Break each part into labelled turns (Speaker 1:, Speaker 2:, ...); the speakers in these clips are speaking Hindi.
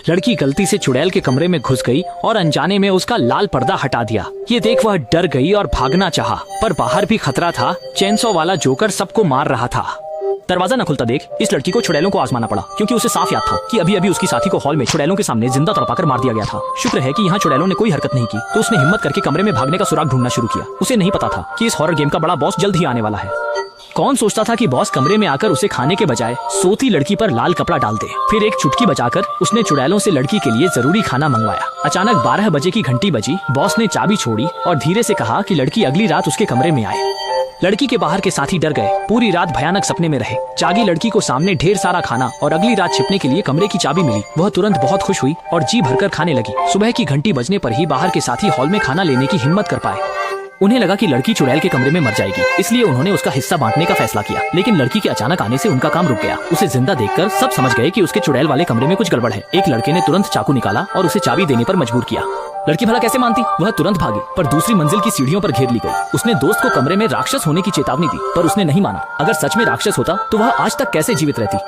Speaker 1: लड़की गलती से चुड़ैल के कमरे में घुस गई और अनजाने में उसका लाल पर्दा हटा दिया। ये देख वह डर गई और भागना चाहा, पर बाहर भी खतरा था। चेनसो वाला जोकर सबको मार रहा था। दरवाजा न खुलता देख इस लड़की को चुड़ैलों को आजमाना पड़ा, क्योंकि उसे साफ याद था कि अभी अभी उसकी साथी को हॉल में चुड़ैलों के सामने जिंदा तड़पाकर मार दिया गया था। शुक्र है कि यहाँ चुड़ैलों ने कोई हरकत नहीं की, तो उसने हिम्मत करके कमरे में भागने का सुराग ढूंढना शुरू किया। उसे नहीं पता था कि इस हॉरर गेम का बड़ा बॉस जल्द ही आने वाला है। कौन सोचता था कि बॉस कमरे में आकर उसे खाने के बजाय सोती लड़की पर लाल कपड़ा डाल दे। फिर एक चुटकी बजाकर उसने चुड़ैलों से लड़की के लिए जरूरी खाना मंगवाया। अचानक 12 बजे की घंटी बजी। बॉस ने चाबी छोड़ी और धीरे से कहा कि लड़की अगली रात उसके कमरे में आए। लड़की के बाहर के साथी डर गए। पूरी रात भयानक सपने में रहे। जागी लड़की को सामने ढेर सारा खाना और अगली रात छिपने के लिए कमरे की चाबी मिली। वह तुरंत बहुत खुश हुई और जी भरकर खाने लगी। सुबह की घंटी बजने पर ही बाहर के साथी हॉल में खाना लेने की हिम्मत कर पाए। उन्हें लगा कि लड़की चुड़ैल के कमरे में मर जाएगी, इसलिए उन्होंने उसका हिस्सा बांटने का फैसला किया। लेकिन लड़की के अचानक आने से उनका काम रुक गया। उसे जिंदा देखकर सब समझ गए कि उसके चुड़ैल वाले कमरे में कुछ गड़बड़ है। एक लड़के ने तुरंत चाकू निकाला और उसे चाबी देने पर मजबूर किया। लड़की भला कैसे मानती? वह तुरंत भागी, पर दूसरी मंजिल की सीढ़ियों पर घेर ली गई। उसने दोस्त को कमरे में राक्षस होने की चेतावनी दी, पर उसने नहीं माना। अगर सच में राक्षस होता तो वह आज तक कैसे जीवित रहती?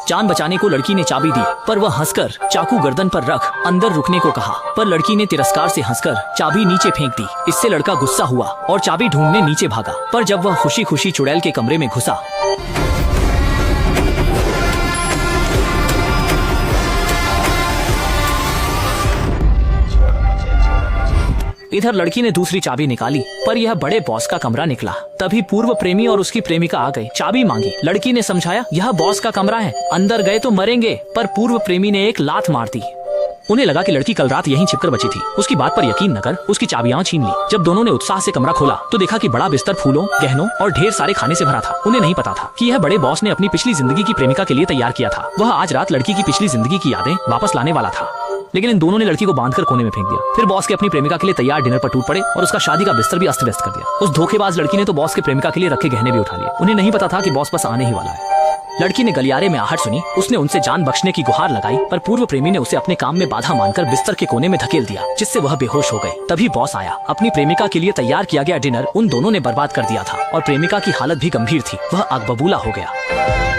Speaker 1: जान बचाने को लड़की ने चाबी दी, पर वह हंसकर चाकू गर्दन पर रख अंदर रुकने को कहा, पर लड़की ने तिरस्कार से हंसकर चाबी नीचे फेंक दी। इससे लड़का गुस्सा हुआ और चाबी ढूंढने नीचे भागा। पर जब वह खुशी खुशी चुड़ैल के कमरे में घुसा, इधर लड़की ने दूसरी चाबी निकाली, पर यह बड़े बॉस का कमरा निकला। तभी पूर्व प्रेमी और उसकी प्रेमिका आ गए। चाबी मांगी। लड़की ने समझाया यह बॉस का कमरा है, अंदर गए तो मरेंगे, पर पूर्व प्रेमी ने एक लात मार दी। उन्हें लगा कि लड़की कल रात यहीं छिपकर बची थी। उसकी बात पर यकीन न कर उसकी चाबियां छीन ली। जब दोनों ने उत्साह से कमरा खोला तो देखा कि बड़ा बिस्तर फूलों, गहनों और ढेर सारे खाने से भरा था। उन्हें नहीं पता था कि यह बड़े बॉस ने अपनी पिछली जिंदगी की प्रेमिका के लिए तैयार किया था। वह आज रात लड़की की पिछली जिंदगी की यादें वापस लाने वाला था। लेकिन इन दोनों ने लड़की को बांधकर कोने में फेंक दिया। फिर बॉस के अपनी प्रेमिका के लिए तैयार डिनर पर टूट पड़े और उसका शादी का बिस्तर भी अस्त व्यस्त कर दिया। उस धोखेबाज लड़की ने तो बॉस के प्रेमिका के लिए रखे गहने भी उठा लिए। उन्हें नहीं पता था कि बॉस बस आने ही वाला है। लड़की ने गलियारे में आहट सुनी। उसने उनसे जान बख्शने की गुहार लगाई, पर पूर्व प्रेमी ने उसे अपने काम में बाधा मानकर बिस्तर के कोने में धकेल दिया, जिससे वह बेहोश हो गई। तभी बॉस आया। अपनी प्रेमिका के लिए तैयार किया गया डिनर उन दोनों ने बर्बाद कर दिया था और प्रेमिका की हालत भी गंभीर थी। वह आग बबूला हो गया।